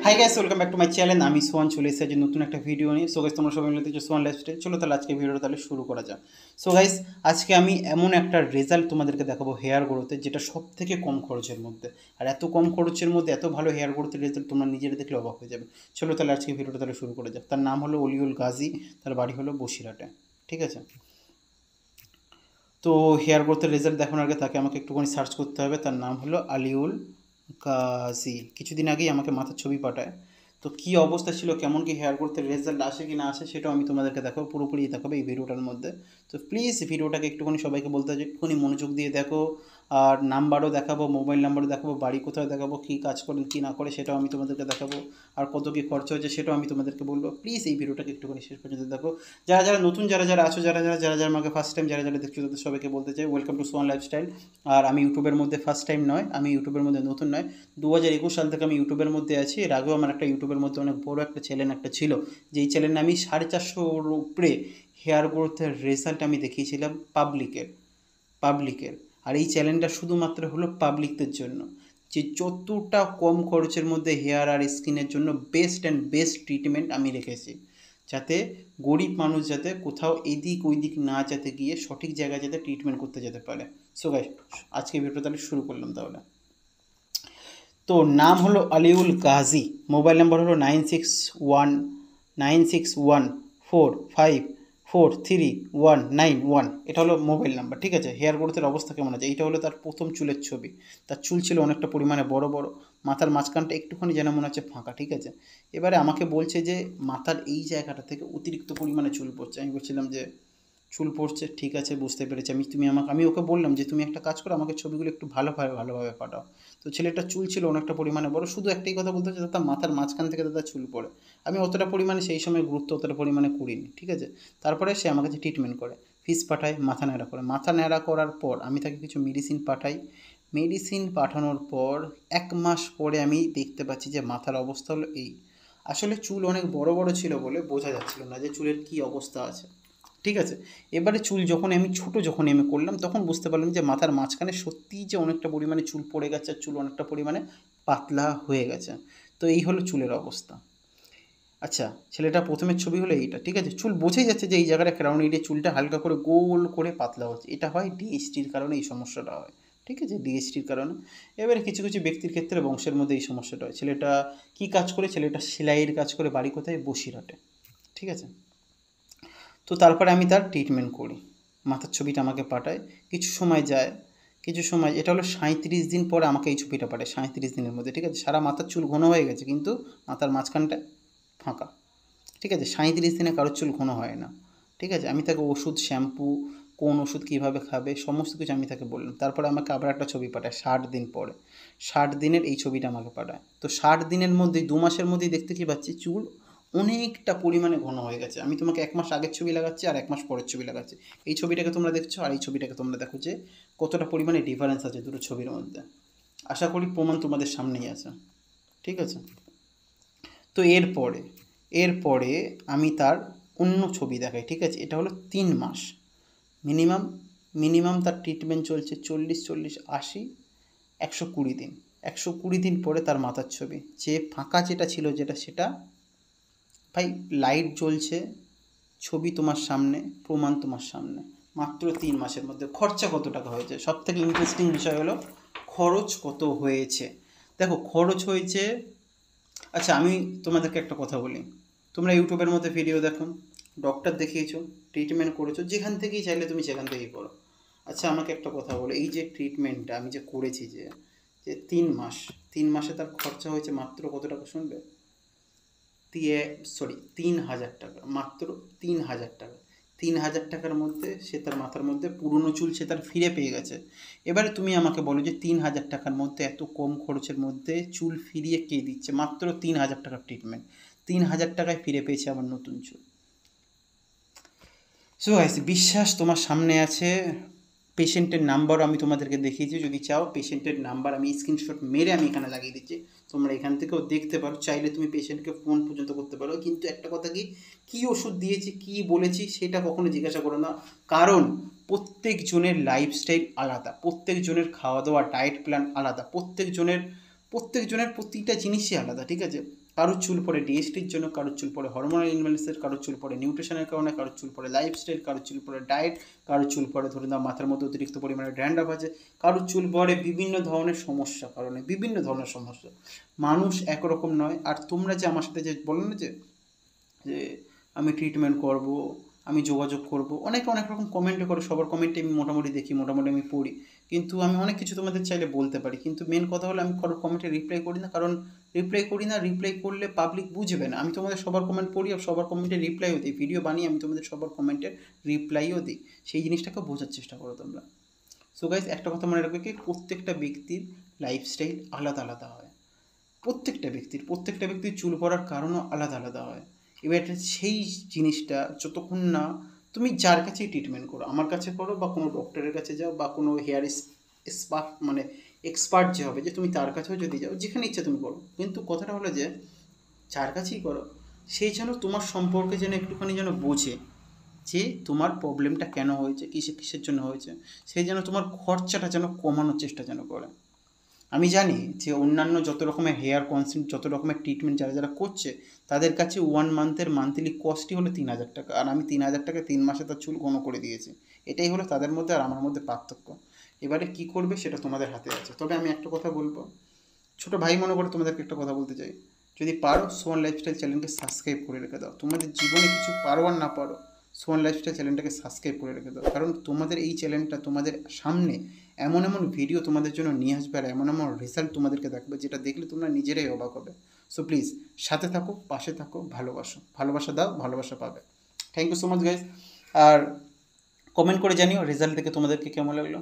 Hi guys, welcome back to my channel. আমি সোহান চলে এসেছি নতুন একটা ভিডিও নিয়ে। সো গাইস, তোমরা সবাই মিলে দেখছো সোহান লাইফস্টাইল। চলো তাহলে আজকে ভিডিওটা তাহলে শুরু করা যাক। সো গাইস, আজকে আমি এমন একটা রেজাল্ট তোমাদেরকে দেখাবো হেয়ার গ্রোথে, যেটা সব থেকে কম খরচের মধ্যে। আর এত কম খরচের মধ্যে এত ভালো হেয়ার গ্রোথের রেজাল্ট তোমরা নিজেরা দেখলে অবাক হয়ে যাবে। চলো তাহলে আজকে ভিডিওটা তাহলে শুরু করা যাক। তার নাম হলো অলিউল গাজী, তার বাড়ি হলো বসিরহাটে। ঠিক আছে। তো হেয়ার গ্রোথের রেজাল্ট দেখানোর আগে তাকে আমাকে একটুখানি সার্চ করতে হবে। তার নাম হলো আলিউল গাজী। কিছুদিন আগেই আমাকে মাথার ছবি পাঠায়। তো কী অবস্থা ছিল, কেমন কি হেয়ার গ্রোথের রেজাল্ট আসে কি না আসে, সেটাও আমি তোমাদেরকে দেখাবো, পুরোপুরি দেখাবো এই ভিডিওটার মধ্যে। তো প্লিজ ভিডিওটাকে একটুখানি সবাইকে বলতে হবে একটুখানি মনোযোগ দিয়ে দেখো। আর নাম্বারও দেখাবো, মোবাইল নাম্বারও দেখাবো, বাড়ি কোথায় দেখাবো, কী কাজ করেন কী না করে সেটাও আমি তোমাদেরকে দেখাবো। আর কত কী খরচা হয়েছে সেটাও আমি তোমাদেরকে বলবো। প্লিজ এই ভিডিওটাকে একটুখানি শেষ পর্যন্ত দেখো। যারা যারা নতুন, যারা যারা আছো, যারা আমাকে ফার্স্ট টাইম যারা যারা দেখছো, তাদের সবাইকে বলতে চাই ওয়েলকাম টু সোহান লাইফস্টাইল। আর আমি ইউটিউবের মধ্যে ফার্স্ট টাইম নয়, আমি ইউটিউবের মধ্যে নতুন নয়, 2021 সাল থেকে আমি ইউটিউবের মধ্যে আছি। এর আগেও আমার একটা ইউটিউবের মধ্যে অনেক বড় একটা চ্যানেল একটা ছিল, যেই চ্যানেলে আমি 450-ওর উপরে হেয়ার গ্রোথের রেজাল্ট আমি দেখিয়েছিলাম পাবলিকের। আর এই চ্যানেলটা শুধুমাত্র হলো পাবলিকদের জন্য, যে যতটা কম খরচের মধ্যে হেয়ার আর স্কিনের জন্য বেস্ট ট্রিটমেন্ট আমি রেখেছি, যাতে গরিব মানুষ যাতে কোথাও এদিক ওই দিক না যেতে গিয়ে সঠিক জায়গায় যাতে ট্রিটমেন্ট করতে যেতে পারে। সো গাইস, আজকে ভিডিওটা তাহলে শুরু করলাম তাহলে। তো নাম হলো আলিউল গাজী, মোবাইল নাম্বার হলো 961945439191। এটা হলো মোবাইল নাম্বার। ঠিক আছে। হেয়ার গ্রোথের অবস্থা কেমন আছে, এইটা হলো তার প্রথম চুলের ছবি। তার চুল ছিল অনেকটা পরিমাণে বড় বড়, মাথার মাঝখানটা একটুখানি যেন মনে হচ্ছে ফাঁকা। ঠিক আছে। এবারে আমাকে বলছে যে মাথার এই জায়গাটা থেকে অতিরিক্ত পরিমাণে চুল পড়ছে। আমি বলছিলাম যে চুল পড়ছে, ঠিক আছে, বুঝতে পেরেছি। আমি ওকে বললাম যে তুমি একটা কাজ করো, আমাকে ছবিগুলো একটু ভালোভাবে পাঠাও। তো ছেলেটার চুল ছিল অনেকটা পরিমাণে বড়, শুধু একটাই কথা বলতে হচ্ছে, দাদা মাথার মাঝখান থেকে দাদা চুল পড়ে। আমি অতটা পরিমাণে সেই সময় গুরুত্ব অতটা পরিমাণে করিনি। ঠিক আছে। তারপরে সে আমার কাছে ট্রিটমেন্ট করে, ফিস পাঠায়, মাথা ন্যাড়া করে। মাথা ন্যাড়া করার পর আমি তাকে কিছু মেডিসিন পাঠাই। মেডিসিন পাঠানোর পর 1 মাস পরে আমি দেখতে পাচ্ছি যে মাথার অবস্থা হলো এই। আসলে চুল অনেক বড় বড় ছিল বলে বোঝা যাচ্ছিল না যে চুলের কী অবস্থা আছে। ঠিক আছে। এবারে চুল যখন আমি করলাম, তখন বুঝতে পারলাম যে মাথার মাঝখানে সত্যিই যে অনেকটা পরিমাণে চুল পড়ে গেছে, আর চুল অনেকটা পরিমাণে পাতলা হয়ে গেছে। তো এই হলো চুলের অবস্থা। আচ্ছা, ছেলেটা প্রথমের ছবি হলো এইটা। ঠিক আছে। চুল বোঝাই যাচ্ছে যে এই জায়গাটা ক্রাউন এরিয়া চুলটা হালকা করে গোল করে পাতলা হচ্ছে। এটা হয় ডিএসটির কারণে, এই সমস্যাটা হয়। ঠিক আছে, ডিএসটির কারণে। এবারে কিছু কিছু ব্যক্তির ক্ষেত্রে বংশের মধ্যে এই সমস্যাটা হয়। ছেলেটা কী কাজ করে, ছেলেটা সেলাইয়ের কাজ করে, বাড়ি কোথায়, বসিরহাটে। ঠিক আছে। তো তারপরে আমি তার ট্রিটমেন্ট করি, মাথার ছবিটা আমাকে পাঠায়। কিছু সময় যায়, এটা হলো 37 দিন পরে আমাকে এই ছবিটা পাঠায়, 37 দিনের মধ্যে। ঠিক আছে। সারা মাথার চুল ঘন হয়ে গেছে, কিন্তু মাথার মাঝখানটা ফাঁকা। ঠিক আছে। 37 দিনে কারোর চুল ঘন হয় না। ঠিক আছে। আমি তাকে ওষুধ, শ্যাম্পু, কোন ওষুধ কীভাবে খাবে, সমস্ত কিছু আমি তাকে বললাম। তারপরে আমাকে আবার একটা ছবি পাঠায় 60 দিন পরে। 60 দিনের এই ছবিটা আমাকে পাঠায়। তো 60 দিনের মধ্যেই, 2 মাসের মধ্যেই দেখতে কী পাচ্ছি, চুল অনেকটা পরিমাণে ঘন হয়ে গেছে। আমি তোমাকে 1 মাস আগের ছবি লাগাচ্ছি আর 1 মাস পরের ছবি লাগাচ্ছি। এই ছবিটাকে তোমরা দেখছো আর এই ছবিটাকে তোমরা দেখো যে কতটা পরিমাণে ডিফারেন্স আছে দুটো ছবির মধ্যে। আশা করি প্রমাণ তোমাদের সামনেই আছে। ঠিক আছে। তো এরপরে আমি তার অন্য ছবি দেখাই। ঠিক আছে। এটা হলো 3 মাস মিনিমাম। তার ট্রিটমেন্ট চলছে 40-40-80, 120 দিন। 120 দিন পরে তার মাথার ছবি, যে ফাঁকা যেটা ছিল, সেটা ভাই লাইট জ্বলছে, ছবি তোমার সামনে, প্রমাণ তোমার সামনে। মাত্র 3 মাসের মধ্যে। খরচা কত টাকা হয়েছে, সব থেকে ইন্টারেস্টিং বিষয় হলো খরচ কত হয়েছে। দেখো খরচ হয়েছে। আচ্ছা, আমি তোমাদেরকে একটা কথা বলি। তোমরা ইউটিউবের মধ্যে ভিডিও দেখো, ডক্টর দেখিয়েছো, ট্রিটমেন্ট করেছো, যেখান থেকেই চাইলে তুমি সেখান থেকেই করো। আচ্ছা, আমাকে একটা কথা বলো, এই যে ট্রিটমেন্টটা আমি যে করেছি, যে যে 3 মাস, 3 মাসে তার খরচা হয়েছে মাত্র কত টাকা শুনবে? 3,000 টাকা, মাত্র 3,000 টাকা। 3,000 টাকার মধ্যে সে তার মাথার মধ্যে পুরনো চুল সে তার ফিরে পেয়ে গেছে। এবারে তুমি আমাকে বলো যে 3,000 টাকার মধ্যে, এত কম খরচের মধ্যে চুল ফিরিয়ে কে দিচ্ছে? মাত্র 3,000 টাকার ট্রিটমেন্ট, 3,000 টাকায় ফিরে পেয়েছে আমার নতুন চুল। সো গাইস, বিশ্বাস তোমার সামনে আছে। পেশেন্টের নাম্বারও আমি তোমাদেরকে দেখিয়েছি, যদি চাও পেশেন্টের নাম্বার আমি স্ক্রিনশট মেরে আমি এখানে লাগিয়ে দিচ্ছি, তোমরা এখান থেকেও দেখতে পারো। চাইলে তুমি পেশেন্টকে ফোন পর্যন্ত করতে পারো। কিন্তু একটা কথা, কী ওষুধ দিয়েছি, কী বলেছি, সেটা কখনো জিজ্ঞাসা করো না। কারণ প্রত্যেকজনের লাইফস্টাইল আলাদা, প্রত্যেকজনের খাওয়া দাওয়া ডায়েট প্ল্যান আলাদা, প্রত্যেকজনের প্রত্যেকজনের প্রতিটা জিনিসই আলাদা, ঠিক আছে? কারোর চুল পড়ে ডিএসটির জন্য, কারোর চুল পড়ে হরমোনাল ইনব্যালেন্সের, কারোর চুল পড়ে নিউট্রিশনের কারণে, কারোর চুল পড়ে লাইফস্টাইল, কারোর চুল পড়ে ডায়েট, কারোর চুল পড়ে ধরে নাও মাথার মধ্যে অতিরিক্ত পরিমাণে ড্যান্ড্রাফ আছে, কারোর চুল পড়ে বিভিন্ন ধরনের সমস্যা কারণে, বিভিন্ন ধরনের সমস্যা। মানুষ একরকম নয়। আর তোমরা যে আমার সাথে যে বলো না যে যে আমি ট্রিটমেন্ট করব, আমি যোগাযোগ করব, অনেকে অনেক রকম কমেন্টে করে, সবার কমেন্টে আমি মোটামুটি দেখি, মোটামুটি আমি পড়ি, কিন্তু আমি অনেক কিছু তোমাদের চাইলে বলতে পারি, কিন্তু মেন কথা হলো আমি কারোর কমেন্টে রিপ্লাই করি না, কারণ রিপ্লাই করলে পাবলিক বুঝবে না। আমি তোমাদের সবার কমেন্ট পড়ি আর সবার কমেন্টে রিপ্লাইও দিই, ভিডিও বানিয়ে আমি তোমাদের সবার কমেন্টে রিপ্লাইও দিই। সেই জিনিসটাকে বোঝার চেষ্টা করো তোমরা। সো গাইজ, একটা কথা মনে রাখবে কি, প্রত্যেকটা ব্যক্তির লাইফস্টাইল আলাদা আলাদা হয়। প্রত্যেকটা ব্যক্তির চুল পড়ার কারণও আলাদা আলাদা হয়। এবার সেই জিনিসটা যতক্ষণ না তুমি যার কাছেই ট্রিটমেন্ট করো, আমার কাছে করো বা কোনো ডক্টরের কাছে যাও বা কোনো হেয়ার স্পা মানে এক্সপার্ট যে হবে, যে তুমি তার কাছেও যদি যাও, যেখানে ইচ্ছা তুমি করো, কিন্তু কথাটা হলো যে যার কাছেই করো সেই যেন তোমার সম্পর্কে যেন একটুখানি যেন বোঝে যে তোমার প্রবলেমটা কেন হয়েছে, কিসের জন্য হয়েছে, সেই যেন তোমার খরচাটা যেন কমানোর চেষ্টা যেন করে। আমি জানি যে অন্যান্য যত রকমের হেয়ার কনসেন্ট, যত রকমের ট্রিটমেন্ট যারা যারা করছে, তাদের কাছে 1 মান্থের মান্থলি কস্টই হলো 3,000 টাকা, আর আমি 3,000 টাকা 3 মাসে তার চুল ঘন করে দিয়েছি। এটাই হলো তাদের মধ্যে আর আমার মধ্যে পার্থক্য। এবারে কি করবে সেটা তোমাদের হাতে আছে। তবে আমি একটা কথা বলবো, ছোটো ভাই মনে করে তোমাদেরকে একটা কথা বলতে চাই, যদি পারো সোয়ান লাইফস্টাইল চ্যানেলকে সাবস্ক্রাইব করে রেখে দাও। তোমাদের জীবনে কিছু পারো আর না পারো, সোয়ান লাইফস্টাইল চ্যানেলটাকে সাবস্ক্রাইব করে রেখে দাও, কারণ তোমাদের এই চ্যানেলটা তোমাদের সামনে এমন এমন ভিডিও তোমাদের জন্য নিয়ে আসবে আর এমন এমন রেজাল্ট তোমাদেরকে দেখবে, যেটা দেখলে তোমরা নিজেরাই অবাক হবে। সো প্লিজ সাথে থাকো, পাশে থাকো, ভালোবাসা দাও, ভালোবাসা পাবে। Thank you so much guys. আর কমেন্ট করে জানিও রেজাল্ট দেখে তোমাদেরকে কেমন লাগলো।